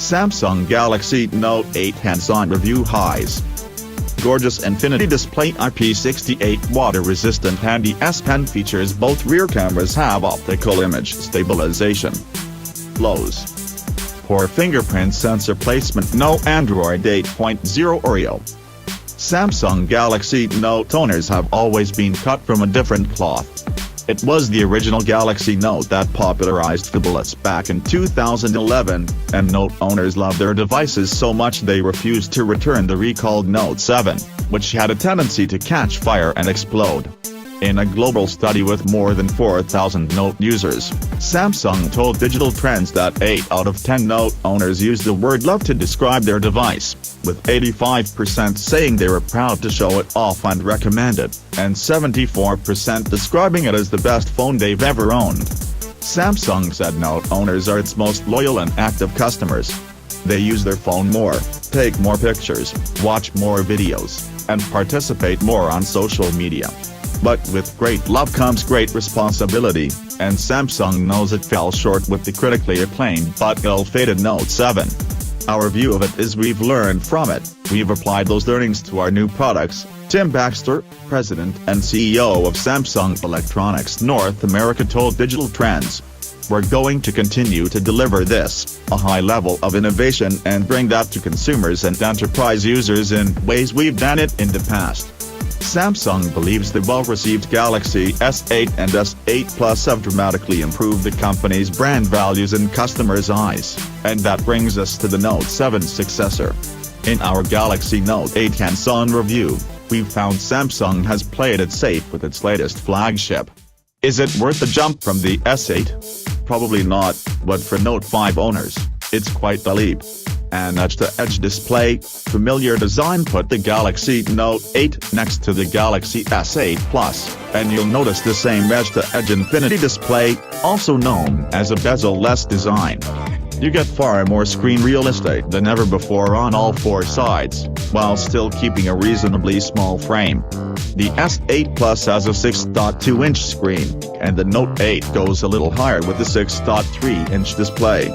Samsung Galaxy Note 8 hands-on review highs. Gorgeous Infinity Display IP68 water-resistant handy S Pen features both rear cameras have optical image stabilization. Lows. Poor fingerprint sensor placement. No Android 8.0 Oreo. Samsung Galaxy Note owners have always been cut from a different cloth. It was the original Galaxy Note that popularized phablets back in 2011, and Note owners love their devices so much they refused to return the recalled Note 7, which had a tendency to catch fire and explode. In a global study with more than 4,000 Note users, Samsung told Digital Trends that 8 out of 10 Note owners use the word love to describe their device, with 85% saying they were proud to show it off and recommend it, and 74% describing it as the best phone they've ever owned. Samsung said Note owners are its most loyal and active customers. They use their phone more, take more pictures, watch more videos, and participate more on social media. But with great love comes great responsibility, and Samsung knows it fell short with the critically acclaimed but ill-fated Note 7. Our view of it is we've learned from it, we've applied those learnings to our new products, Tim Baxter, President and CEO of Samsung Electronics North America told Digital Trends. We're going to continue to deliver this, a high level of innovation, and bring that to consumers and enterprise users in ways we've done it in the past. Samsung believes the well-received Galaxy S8 and S8 Plus have dramatically improved the company's brand values in customers' eyes, and that brings us to the Note 7 successor. In our Galaxy Note 8 hands-on review, we've found Samsung has played it safe with its latest flagship. Is it worth the jump from the S8? Probably not, but for Note 5 owners, it's quite the leap. An edge-to-edge display, familiar design. Put the Galaxy Note 8 next to the Galaxy S8 Plus, and you'll notice the same edge-to-edge infinity display, also known as a bezel-less design. You get far more screen real estate than ever before on all four sides, while still keeping a reasonably small frame. The S8 Plus has a 6.2-inch screen, and the Note 8 goes a little higher with a 6.3-inch display.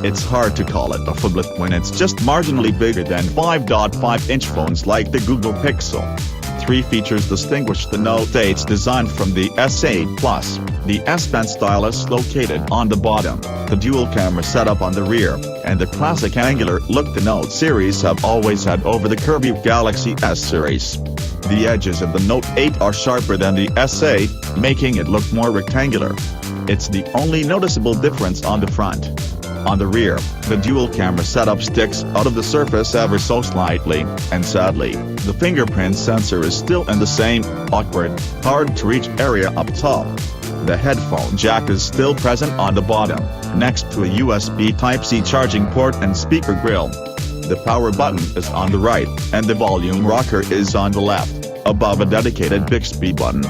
It's hard to call it a phablet when it's just marginally bigger than 5.5-inch phones like the Google Pixel. 3 features distinguish the Note 8's design from the S8 Plus: the S Pen stylus located on the bottom, the dual camera setup on the rear, and the classic angular look the Note series have always had over the curvy Galaxy S series. The edges of the Note 8 are sharper than the S8, making it look more rectangular. It's the only noticeable difference on the front. On the rear, the dual camera setup sticks out of the surface ever so slightly, and sadly, the fingerprint sensor is still in the same awkward, hard-to-reach area up top. The headphone jack is still present on the bottom, next to a USB Type-C charging port and speaker grill. The power button is on the right, and the volume rocker is on the left, above a dedicated Bixby button.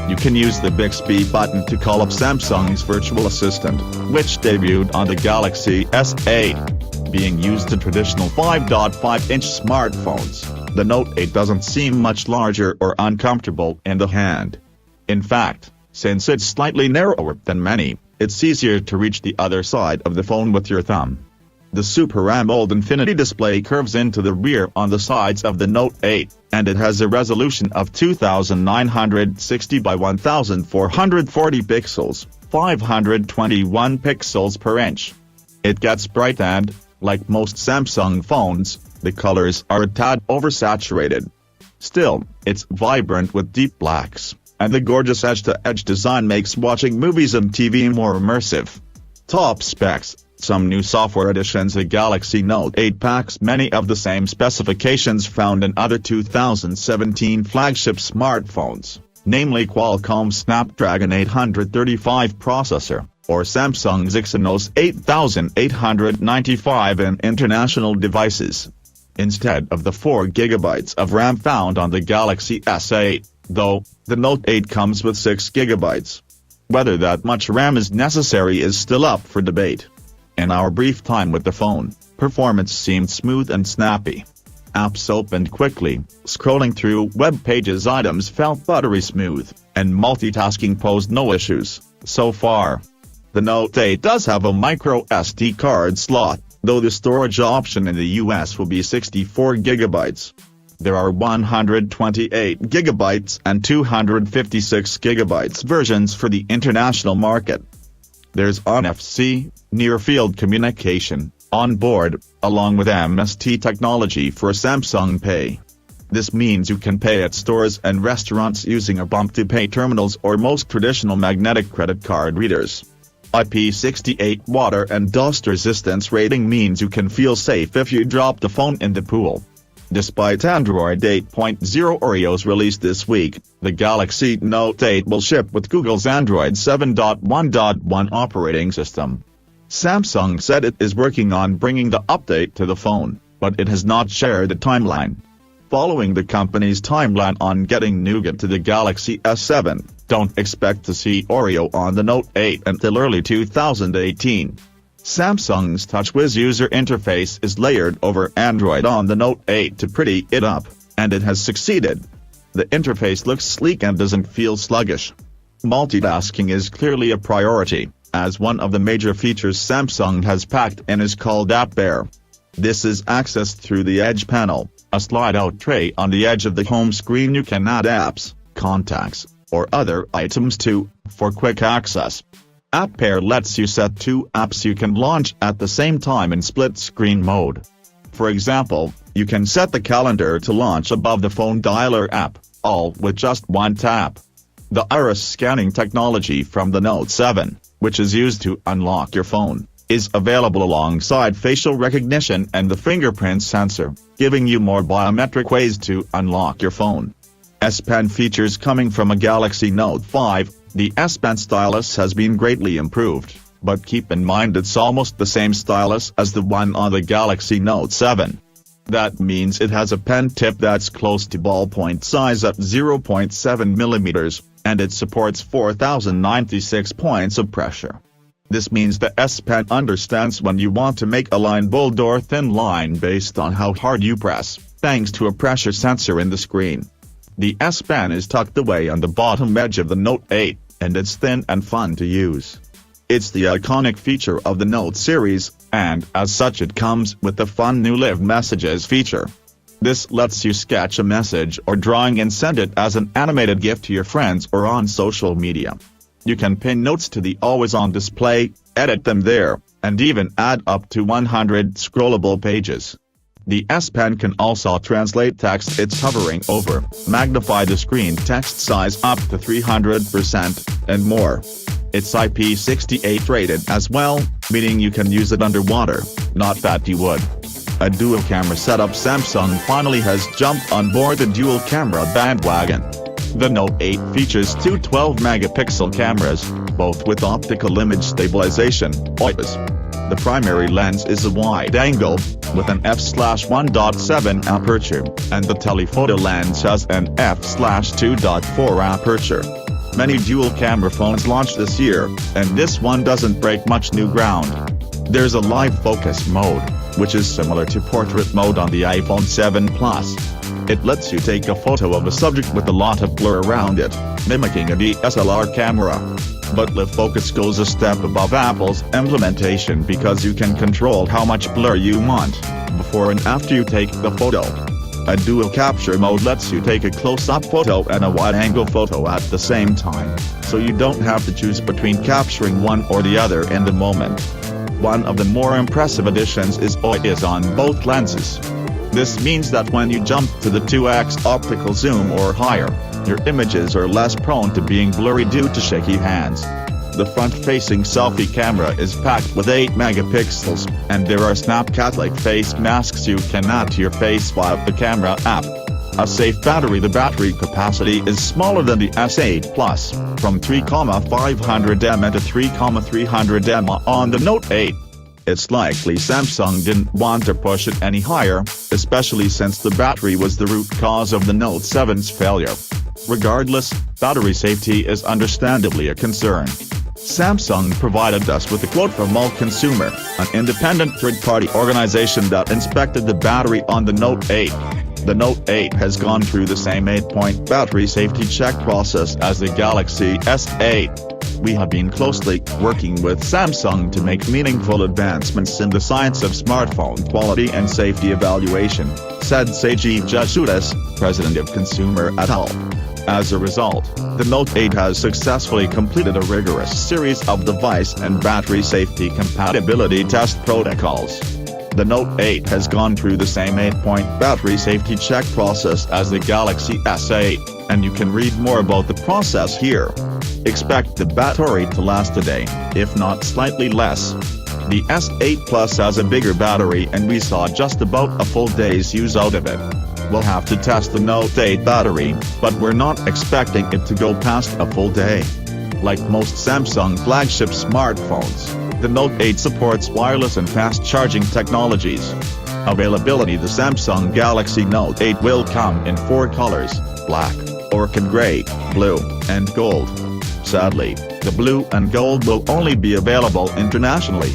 You can use the Bixby button to call up Samsung's virtual assistant, which debuted on the Galaxy S8. Being used in traditional 5.5-inch smartphones, the Note 8 doesn't seem much larger or uncomfortable in the hand. In fact, since it's slightly narrower than many, it's easier to reach the other side of the phone with your thumb. The Super AMOLED Infinity display curves into the rear on the sides of the Note 8, and it has a resolution of 2960 by 1440 pixels, 521 pixels per inch. It gets bright and, like most Samsung phones, the colors are a tad oversaturated. Still, it's vibrant with deep blacks, and the gorgeous edge-to-edge design makes watching movies and TV more immersive. Top specs. Some new software additions. The Galaxy Note 8 packs many of the same specifications found in other 2017 flagship smartphones, namely Qualcomm's Snapdragon 835 processor, or Samsung's Exynos 8895 in international devices. Instead of the 4 GB of RAM found on the Galaxy S8, though, the Note 8 comes with 6 GB. Whether that much RAM is necessary is still up for debate. In our brief time with the phone, performance seemed smooth and snappy. Apps opened quickly, scrolling through web pages items felt buttery smooth, and multitasking posed no issues, so far. The Note 8 does have a micro SD card slot, though the storage option in the US will be 64 GB. There are 128 GB and 256 GB versions for the international market. There's NFC, near-field communication, on board, along with MST technology for Samsung Pay. This means you can pay at stores and restaurants using a bump-to-pay terminals or most traditional magnetic credit card readers. IP68 water and dust resistance rating means you can feel safe if you drop the phone in the pool. Despite Android 8.0 Oreos released this week, the Galaxy Note 8 will ship with Google's Android 7.1.1 operating system. Samsung said it is working on bringing the update to the phone, but it has not shared a timeline. Following the company's timeline on getting Nougat to the Galaxy S7, don't expect to see Oreo on the Note 8 until early 2018. Samsung's TouchWiz user interface is layered over Android on the Note 8 to pretty it up, and it has succeeded. The interface looks sleek and doesn't feel sluggish. Multitasking is clearly a priority, as one of the major features Samsung has packed in is called App Bear. This is accessed through the Edge panel, a slide-out tray on the edge of the home screen you can add apps, contacts, or other items to, for quick access. App Pair lets you set two apps you can launch at the same time in split-screen mode. For example, you can set the calendar to launch above the phone dialer app, all with just one tap. The iris scanning technology from the Note 7, which is used to unlock your phone, is available alongside facial recognition and the fingerprint sensor, giving you more biometric ways to unlock your phone. S Pen features coming from a Galaxy Note 5. The S Pen stylus has been greatly improved, but keep in mind it's almost the same stylus as the one on the Galaxy Note 7. That means it has a pen tip that's close to ballpoint size at 0.7 mm, and it supports 4096 points of pressure. This means the S Pen understands when you want to make a line bold or thin line based on how hard you press, thanks to a pressure sensor in the screen. The S Pen is tucked away on the bottom edge of the Note 8, and it's thin and fun to use. It's the iconic feature of the Note series, and as such it comes with the fun new Live Messages feature. This lets you sketch a message or drawing and send it as an animated GIF to your friends or on social media. You can pin notes to the always-on display, edit them there, and even add up to 100 scrollable pages. The S Pen can also translate text it's hovering over, magnify the screen text size up to 300%, and more. It's IP68 rated as well, meaning you can use it underwater, not that you would. A dual-camera setup. Samsung finally has jumped on board the dual-camera bandwagon. The Note 8 features two 12-megapixel cameras, both with optical image stabilization, OIS. The primary lens is a wide-angle, with an f/1.7 aperture, and the telephoto lens has an f/2.4 aperture. Many dual-camera phones launched this year, and this one doesn't break much new ground. There's a live focus mode, which is similar to portrait mode on the iPhone 7 Plus. It lets you take a photo of a subject with a lot of blur around it, mimicking a DSLR camera. But Live Focus goes a step above Apple's implementation because you can control how much blur you want, before and after you take the photo. A dual capture mode lets you take a close-up photo and a wide-angle photo at the same time, so you don't have to choose between capturing one or the other in the moment. One of the more impressive additions is OIS on both lenses. This means that when you jump to the 2x optical zoom or higher, your images are less prone to being blurry due to shaky hands. The front-facing selfie camera is packed with 8 megapixels, and there are Snapchat-like face masks you can add to your face via the camera app. A safe battery. The battery capacity is smaller than the S8 Plus, from 3,500 mAh to 3,300 mAh on the Note 8. It's likely Samsung didn't want to push it any higher, especially since the battery was the root cause of the Note 7's failure. Regardless, battery safety is understandably a concern. Samsung provided us with a quote from Allconsumer, an independent third-party organization that inspected the battery on the Note 8. The Note 8 has gone through the same 8-point battery safety check process as the Galaxy S8. We have been closely working with Samsung to make meaningful advancements in the science of smartphone quality and safety evaluation, said Seiji Yasuda, president of Consumer et al. As a result, the Note 8 has successfully completed a rigorous series of device and battery safety compatibility test protocols. The Note 8 has gone through the same 8-point battery safety check process as the Galaxy S8, and you can read more about the process here. Expect the battery to last a day, if not slightly less. The S8 Plus has a bigger battery and we saw just about a full day's use out of it. We'll have to test the Note 8 battery, but we're not expecting it to go past a full day. Like most Samsung flagship smartphones, the Note 8 supports wireless and fast charging technologies. Availability: the Samsung Galaxy Note 8 will come in 4 colors: black, orchid gray, blue, and gold. Sadly, the blue and gold will only be available internationally.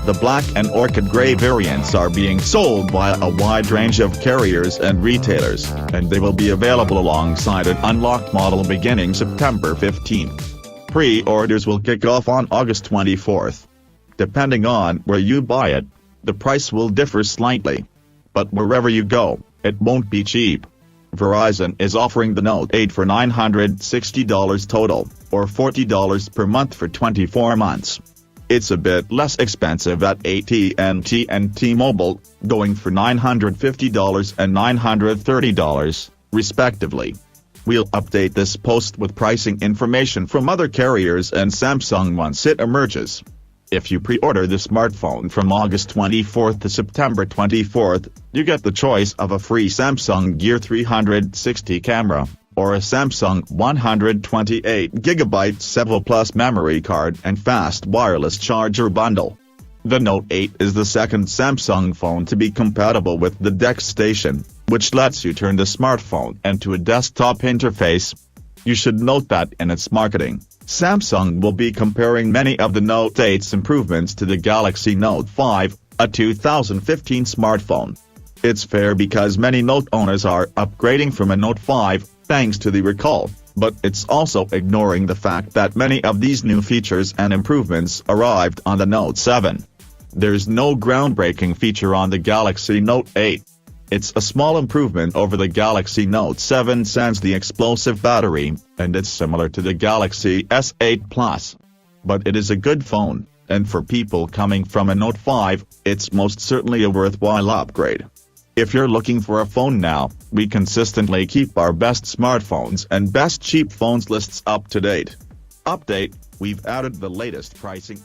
The black and orchid gray variants are being sold by a wide range of carriers and retailers, and they will be available alongside an unlocked model beginning September 15. Pre-orders will kick off on August 24. Depending on where you buy it, the price will differ slightly. But wherever you go, it won't be cheap. Verizon is offering the Note 8 for $960 total, or $40 per month for 24 months. It's a bit less expensive at AT&T and T-Mobile, going for $950 and $930, respectively. We'll update this post with pricing information from other carriers and Samsung once it emerges. If you pre-order the smartphone from August 24 to September 24, you get the choice of a free Samsung Gear 360 camera, or a Samsung 128GB 7 Plus memory card and fast wireless charger bundle. The Note 8 is the second Samsung phone to be compatible with the DeX Station, which lets you turn the smartphone into a desktop interface. You should note that in its marketing, Samsung will be comparing many of the Note 8's improvements to the Galaxy Note 5, a 2015 smartphone. It's fair because many Note owners are upgrading from a Note 5, thanks to the recall, but it's also ignoring the fact that many of these new features and improvements arrived on the Note 7. There's no groundbreaking feature on the Galaxy Note 8. It's a small improvement over the Galaxy Note 7 sans the explosive battery, and it's similar to the Galaxy S8 Plus. But it is a good phone, and for people coming from a Note 5, it's most certainly a worthwhile upgrade. If you're looking for a phone now, we consistently keep our best smartphones and best cheap phones lists up to date. Update: we've added the latest pricing